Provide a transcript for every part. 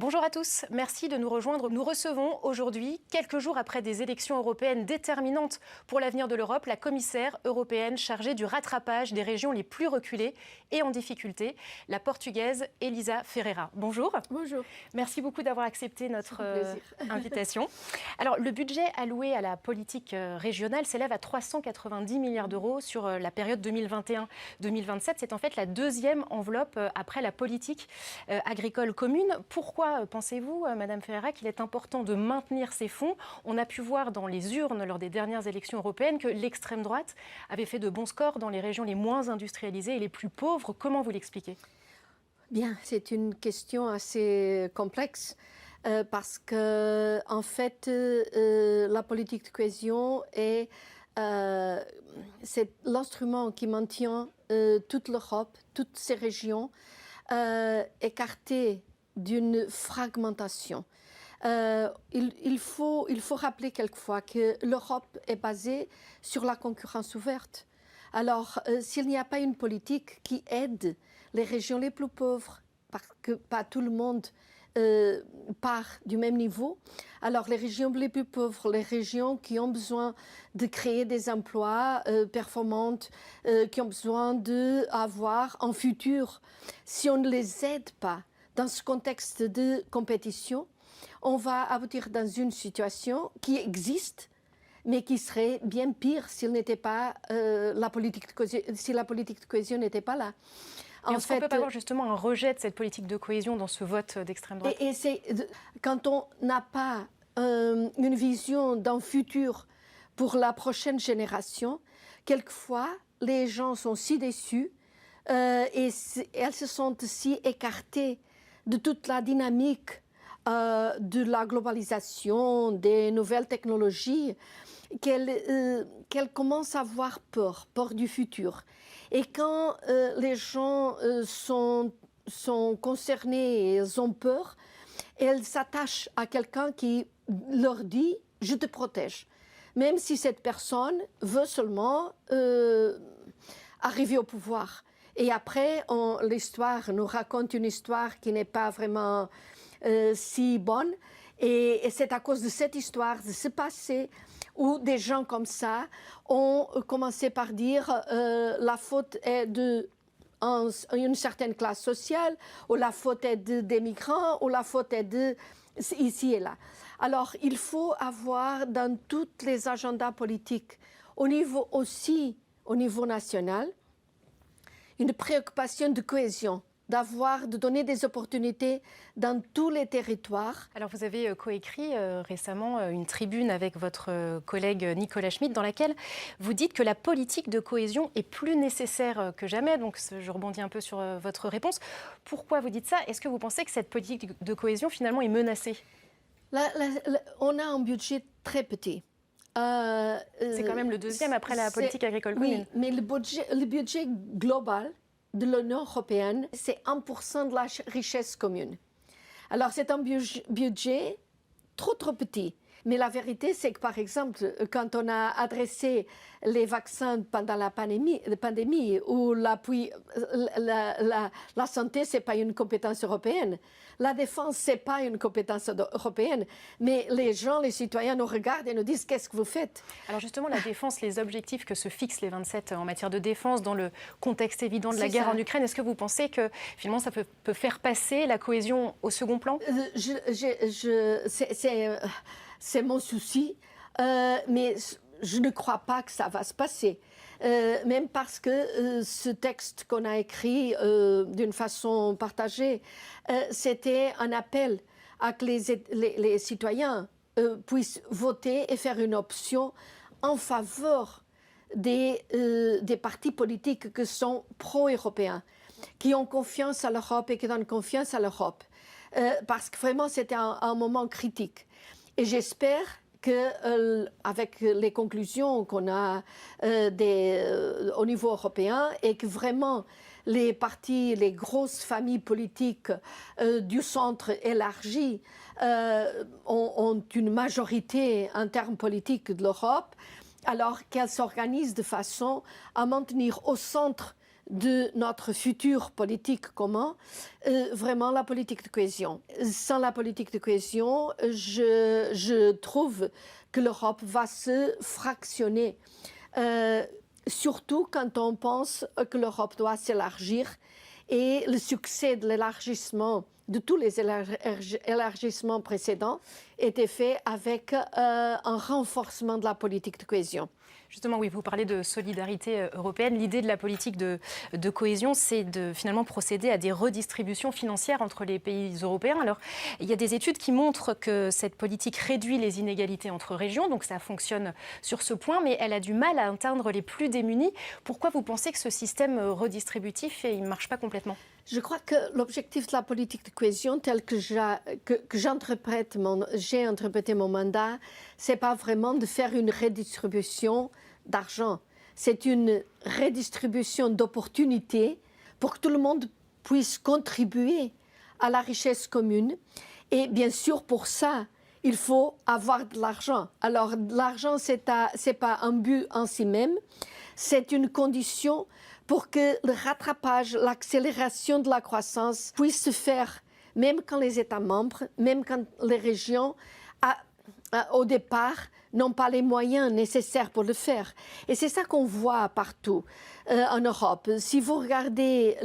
Bonjour à tous, merci de nous rejoindre. Nous recevons aujourd'hui, quelques jours après des élections européennes déterminantes pour l'avenir de l'Europe, la commissaire européenne chargée du rattrapage des régions les plus reculées et en difficulté, la portugaise Elisa Ferreira. Bonjour. Bonjour. Merci beaucoup d'avoir accepté notre invitation. Alors, le budget alloué à la politique régionale s'élève à 390 milliards d'euros sur la période 2021-2027. C'est en fait la deuxième enveloppe après la politique agricole commune. Pourquoi pensez-vous, Madame Ferreira, qu'il est important de maintenir ces fonds? On a pu voir dans les urnes lors des dernières élections européennes que l'extrême droite avait fait de bons scores dans les régions les moins industrialisées et les plus pauvres. Comment vous l'expliquez? Bien, c'est une question assez complexe parce que, en fait, la politique de cohésion c'est l'instrument qui maintient toute l'Europe, toutes ces régions écartées d'une fragmentation. Il faut rappeler quelquefois que l'Europe est basée sur la concurrence ouverte. Alors, s'il n'y a pas une politique qui aide les régions les plus pauvres, parce que pas tout le monde part du même niveau, alors les régions les plus pauvres, les régions qui ont besoin de créer des emplois performants, qui ont besoin d'avoir un futur, si on ne les aide pas dans ce contexte de compétition, on va aboutir dans une situation qui existe, mais qui serait bien pire s'il n'était pas si la politique de cohésion n'était pas là. Est-ce qu'on ne peut pas avoir justement un rejet de cette politique de cohésion dans ce vote d'extrême droite? Quand on n'a pas une vision d'un futur pour la prochaine génération, quelquefois les gens sont si déçus et elles se sentent si écartées de toute la dynamique de la globalisation, des nouvelles technologies, qu'elles commencent à avoir peur du futur. Et quand les gens sont concernés et ont peur, elles s'attachent à quelqu'un qui leur dit « je te protège », même si cette personne veut seulement arriver au pouvoir. Et après, l'histoire nous raconte une histoire qui n'est pas vraiment si bonne. Et c'est à cause de cette histoire, de ce passé, où des gens comme ça ont commencé par dire la faute est d'une certaine classe sociale, ou la faute est des migrants, ou la faute est ici et là. Alors, il faut avoir dans tous les agendas politiques, au niveau national, une préoccupation de cohésion, de donner des opportunités dans tous les territoires. Alors vous avez coécrit récemment une tribune avec votre collègue Nicolas Schmit dans laquelle vous dites que la politique de cohésion est plus nécessaire que jamais. Donc je rebondis un peu sur votre réponse. Pourquoi vous dites ça? Est-ce que vous pensez que cette politique de cohésion finalement est menacée? On a un budget très petit. C'est quand même le deuxième après la politique agricole commune. Oui, mais le budget global de l'Union européenne, c'est 1% de la richesse commune. Alors c'est un budget trop petit. Mais la vérité, c'est que, par exemple, quand on a adressé les vaccins pendant la pandémie où la santé, ce n'est pas une compétence européenne, la défense, ce n'est pas une compétence européenne, mais les gens, les citoyens nous regardent et nous disent « qu'est-ce que vous faites ?» Alors justement, la défense, les objectifs que se fixent les 27 en matière de défense dans le contexte évident de la guerre en Ukraine, est-ce que vous pensez que finalement ça peut faire passer la cohésion au second plan? C'est mon souci, mais je ne crois pas que ça va se passer. Même parce que ce texte qu'on a écrit d'une façon partagée, c'était un appel à que les citoyens puissent voter et faire une option en faveur des partis politiques qui sont pro-européens, qui ont confiance à l'Europe et qui donnent confiance à l'Europe. Parce que vraiment, c'était un moment critique. Et j'espère qu'avec les conclusions qu'on a au niveau européen et que vraiment les partis, les grosses familles politiques du centre élargi ont une majorité en termes politiques de l'Europe, alors qu'elles s'organisent de façon à maintenir au centre de notre future politique commune, vraiment la politique de cohésion. Sans la politique de cohésion, je trouve que l'Europe va se fractionner, surtout quand on pense que l'Europe doit s'élargir et le succès de l'élargissement, de tous les élargissements précédents, était fait avec un renforcement de la politique de cohésion. Justement, oui, vous parlez de solidarité européenne. L'idée de la politique de cohésion, c'est de finalement procéder à des redistributions financières entre les pays européens. Alors, il y a des études qui montrent que cette politique réduit les inégalités entre régions, donc ça fonctionne sur ce point, mais elle a du mal à atteindre les plus démunis. Pourquoi vous pensez que ce système redistributif, il ne marche pas complètement ? Je crois que l'objectif de la politique de cohésion, tel que j'ai interprété mon mandat, ce n'est pas vraiment de faire une redistribution d'argent. C'est une redistribution d'opportunités pour que tout le monde puisse contribuer à la richesse commune. Et bien sûr, pour ça, il faut avoir de l'argent. Alors, l'argent, ce n'est pas un but en si même, c'est une condition pour que le rattrapage, l'accélération de la croissance puisse se faire, même quand les États membres, même quand les régions, au départ, n'ont pas les moyens nécessaires pour le faire. Et c'est ça qu'on voit partout en Europe. Si vous regardez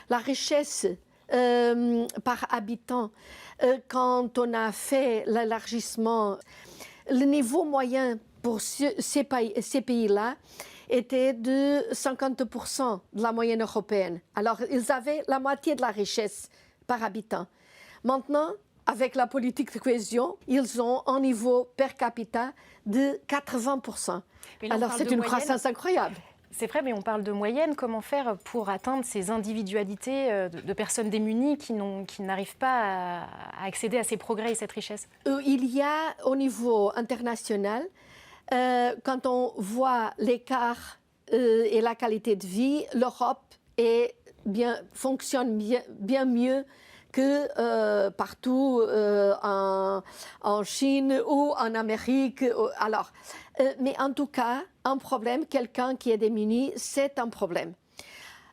la richesse par habitant, quand on a fait l'élargissement, le niveau moyen pour ces pays-là était de 50% de la moyenne européenne. Alors, ils avaient la moitié de la richesse par habitant. Maintenant, avec la politique de cohésion, ils ont un niveau per capita de 80%. Alors, c'est une croissance incroyable. C'est vrai, mais on parle de moyenne. Comment faire pour atteindre ces individualités de personnes démunies qui n'arrivent pas à accéder à ces progrès et cette richesse ? Il y a, au niveau international, quand on voit l'écart et la qualité de vie, l'Europe fonctionne bien mieux que partout en Chine ou en Amérique. Alors, mais en tout cas, un problème, quelqu'un qui est démuni, c'est un problème.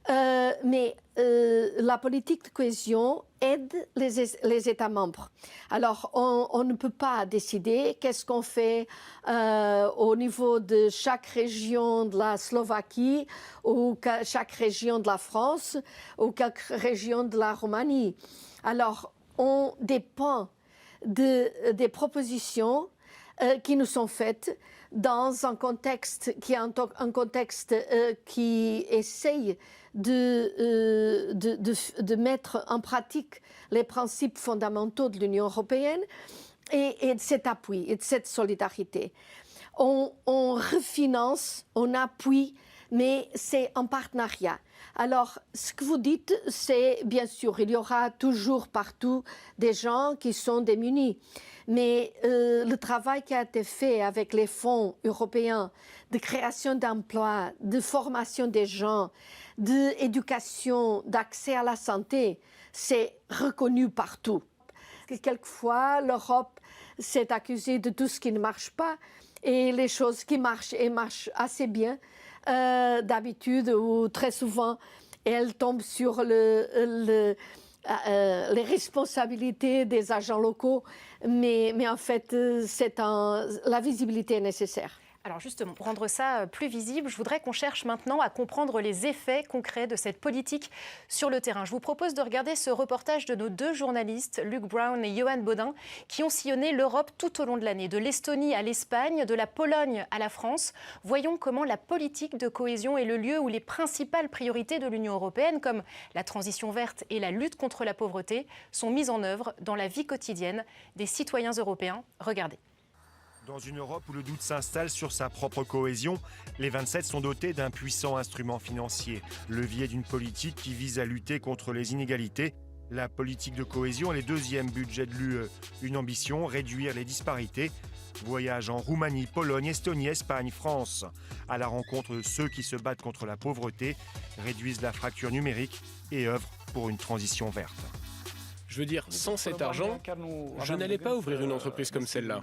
Mais la politique de cohésion aide les États membres. Alors, on ne peut pas décider qu'est-ce qu'on fait au niveau de chaque région de la Slovaquie ou chaque région de la France ou chaque région de la Roumanie. Alors, on dépend des propositions qui nous sont faites dans un contexte qui est un contexte qui essaye de mettre en pratique les principes fondamentaux de l'Union européenne et de cet appui et de cette solidarité. On refinance, on appuie, mais c'est en partenariat. Alors, ce que vous dites, c'est bien sûr, il y aura toujours partout des gens qui sont démunis. Mais le travail qui a été fait avec les fonds européens de création d'emplois, de formation des gens, d'éducation, d'accès à la santé, c'est reconnu partout. Quelquefois, l'Europe s'est accusée de tout ce qui ne marche pas et les choses qui marchent et marchent assez bien, d'habitude ou très souvent, elles tombent sur les responsabilités des agents locaux, mais en fait, la visibilité est nécessaire. Alors justement, pour rendre ça plus visible, je voudrais qu'on cherche maintenant à comprendre les effets concrets de cette politique sur le terrain. Je vous propose de regarder ce reportage de nos deux journalistes, Luc Brown et Johan Baudin, qui ont sillonné l'Europe tout au long de l'année, de l'Estonie à l'Espagne, de la Pologne à la France. Voyons comment la politique de cohésion est le lieu où les principales priorités de l'Union européenne, comme la transition verte et la lutte contre la pauvreté, sont mises en œuvre dans la vie quotidienne des citoyens européens. Regardez. Dans une Europe où le doute s'installe sur sa propre cohésion, les 27 sont dotés d'un puissant instrument financier, levier d'une politique qui vise à lutter contre les inégalités. La politique de cohésion est le deuxième budget de l'UE. Une ambition, réduire les disparités. Voyage en Roumanie, Pologne, Estonie, Espagne, France. À la rencontre de ceux qui se battent contre la pauvreté, réduisent la fracture numérique et œuvrent pour une transition verte. Je veux dire, sans cet argent, je n'allais pas ouvrir une entreprise comme celle-là.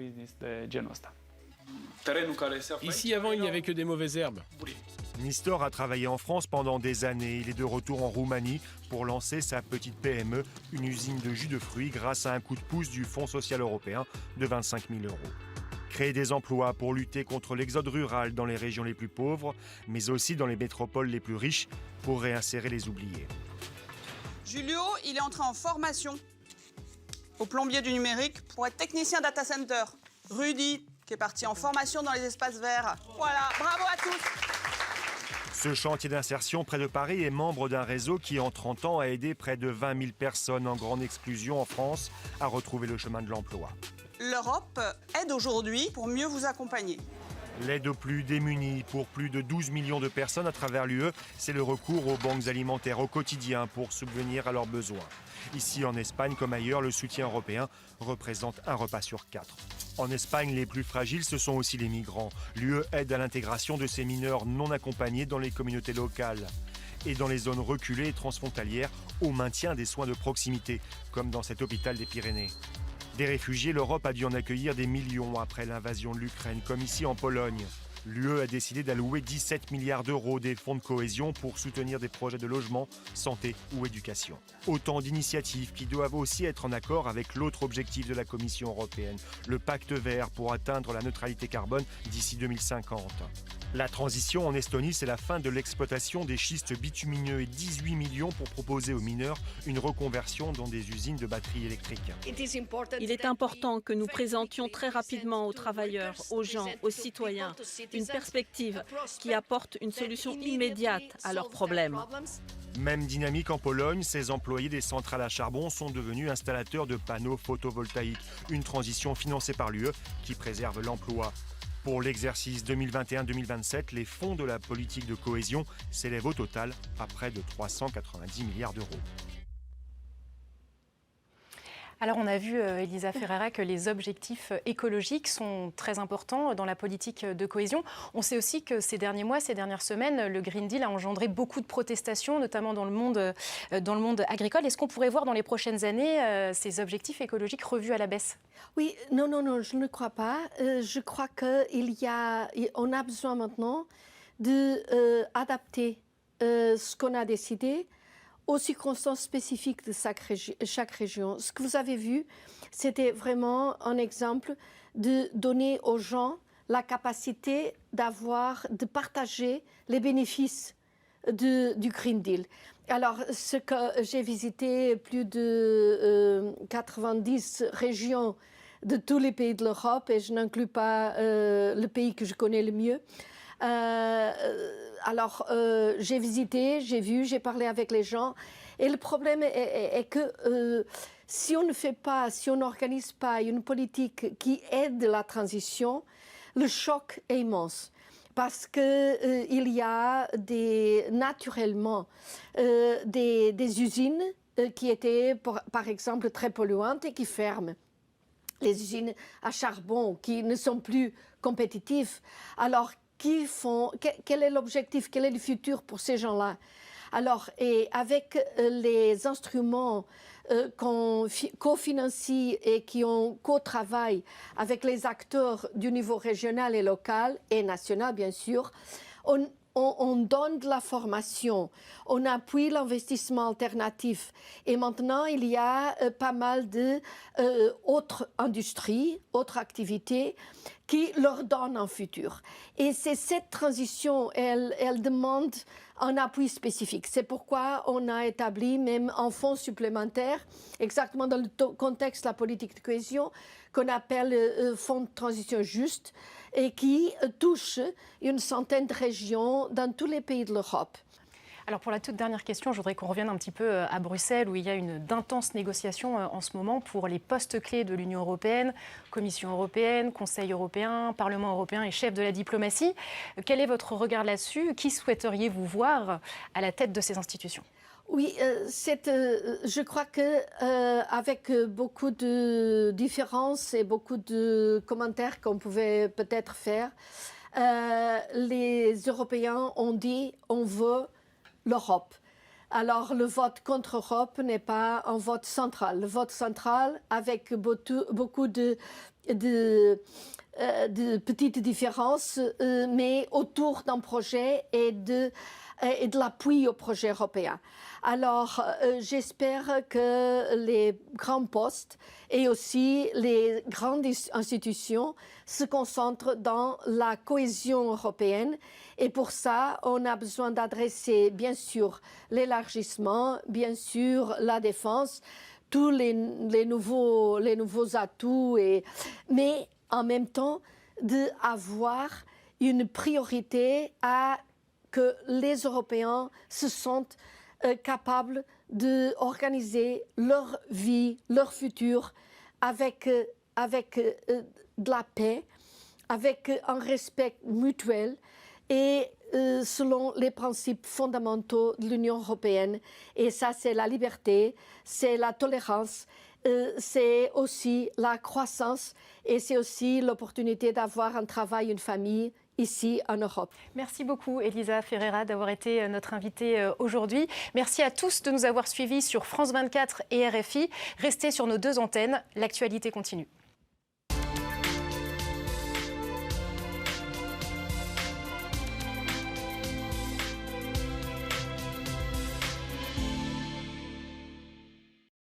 Ici, avant, il n'y avait que des mauvaises herbes. Nistor a travaillé en France pendant des années. Il est de retour en Roumanie pour lancer sa petite PME, une usine de jus de fruits, grâce à un coup de pouce du Fonds social européen de 25 000 €. Créer des emplois pour lutter contre l'exode rural dans les régions les plus pauvres, mais aussi dans les métropoles les plus riches pour réinsérer les oubliés. Julio, il est entré en formation au plombier du numérique pour être technicien data center. Rudy, qui est parti en formation dans les espaces verts. Voilà, bravo à tous. Ce chantier d'insertion près de Paris est membre d'un réseau qui, en 30 ans, a aidé près de 20 000 personnes en grande exclusion en France à retrouver le chemin de l'emploi. L'Europe aide aujourd'hui pour mieux vous accompagner. L'aide aux plus démunis pour plus de 12 millions de personnes à travers l'UE, c'est le recours aux banques alimentaires au quotidien pour subvenir à leurs besoins. Ici, en Espagne comme ailleurs, le soutien européen représente un repas sur 4. En Espagne, les plus fragiles, ce sont aussi les migrants. L'UE aide à l'intégration de ces mineurs non accompagnés dans les communautés locales et dans les zones reculées et transfrontalières au maintien des soins de proximité, comme dans cet hôpital des Pyrénées. Des réfugiés, l'Europe a dû en accueillir des millions après l'invasion de l'Ukraine, comme ici en Pologne. L'UE a décidé d'allouer 17 milliards d'euros des fonds de cohésion pour soutenir des projets de logement, santé ou éducation. Autant d'initiatives qui doivent aussi être en accord avec l'autre objectif de la Commission européenne, le pacte vert pour atteindre la neutralité carbone d'ici 2050. La transition en Estonie, c'est la fin de l'exploitation des schistes bitumineux et 18 millions pour proposer aux mineurs une reconversion dans des usines de batteries électriques. Il est important que nous présentions très rapidement aux travailleurs, aux gens, aux citoyens, une perspective qui apporte une solution immédiate à leurs problèmes. Même dynamique en Pologne, ces employés des centrales à charbon sont devenus installateurs de panneaux photovoltaïques, une transition financée par l'UE qui préserve l'emploi. Pour l'exercice 2021-2027, les fonds de la politique de cohésion s'élèvent au total à près de 390 milliards d'euros. Alors on a vu, Elisa Ferreira, que les objectifs écologiques sont très importants dans la politique de cohésion. On sait aussi que ces derniers mois, ces dernières semaines, le Green Deal a engendré beaucoup de protestations, notamment dans le monde agricole. Est-ce qu'on pourrait voir dans les prochaines années ces objectifs écologiques revus à la baisse ? Oui, non, je ne crois pas. Je crois qu'on a besoin maintenant d'adapter ce qu'on a décidé aux circonstances spécifiques de chaque région. Ce que vous avez vu, c'était vraiment un exemple de donner aux gens la capacité de partager les bénéfices du Green Deal. Alors, ce que j'ai visité, plus de 90 régions de tous les pays de l'Europe, et je n'inclus pas le pays que je connais le mieux. Alors, j'ai visité, j'ai vu, j'ai parlé avec les gens. Et le problème est que si on n'organise pas une politique qui aide la transition, le choc est immense. Parce qu'il y a naturellement des usines qui étaient, par exemple, très polluantes et qui ferment. Les usines à charbon qui ne sont plus compétitives. Alors, quel est l'objectif, quel est le futur pour ces gens-là? Alors, et avec les instruments qu'on cofinancie et qui ont co-travail avec les acteurs du niveau régional et local et national, bien sûr, on donne de la formation, on appuie l'investissement alternatif. Et maintenant, il y a pas mal d'autres industries, autres activités qui leur donnent un futur. Et c'est cette transition, elle demande un appui spécifique. C'est pourquoi on a établi même un fonds supplémentaire, exactement dans le contexte de la politique de cohésion, qu'on appelle le Fonds de transition juste, et qui touche une centaine de régions dans tous les pays de l'Europe. Alors pour la toute dernière question, je voudrais qu'on revienne un petit peu à Bruxelles où il y a d'intenses négociations en ce moment pour les postes clés de l'Union européenne, Commission européenne, Conseil européen, Parlement européen et chef de la diplomatie. Quel est votre regard là-dessus? Qui souhaiteriez-vous voir à la tête de ces institutions? Oui, je crois qu'avec beaucoup de différences et beaucoup de commentaires qu'on pouvait peut-être faire, les Européens ont dit on veut l'Europe. Alors le vote contre l'Europe n'est pas un vote central. Le vote central, avec beaucoup de de petites différences, mais autour d'un projet et de l'appui au projet européen. Alors, j'espère que les grands postes et aussi les grandes institutions se concentrent dans la cohésion européenne. Et pour ça, on a besoin d'adresser, bien sûr, l'élargissement, bien sûr, la défense, tous les nouveaux atouts, mais en même temps d'avoir une priorité à que les Européens se sentent capables d'organiser leur vie, leur futur avec de la paix, avec un respect mutuel et selon les principes fondamentaux de l'Union européenne. Et ça, c'est la liberté, c'est la tolérance, c'est aussi la croissance et c'est aussi l'opportunité d'avoir un travail, une famille ici en Europe. Merci beaucoup Elisa Ferreira d'avoir été notre invitée aujourd'hui. Merci à tous de nous avoir suivis sur France 24 et RFI. Restez sur nos deux antennes, l'actualité continue.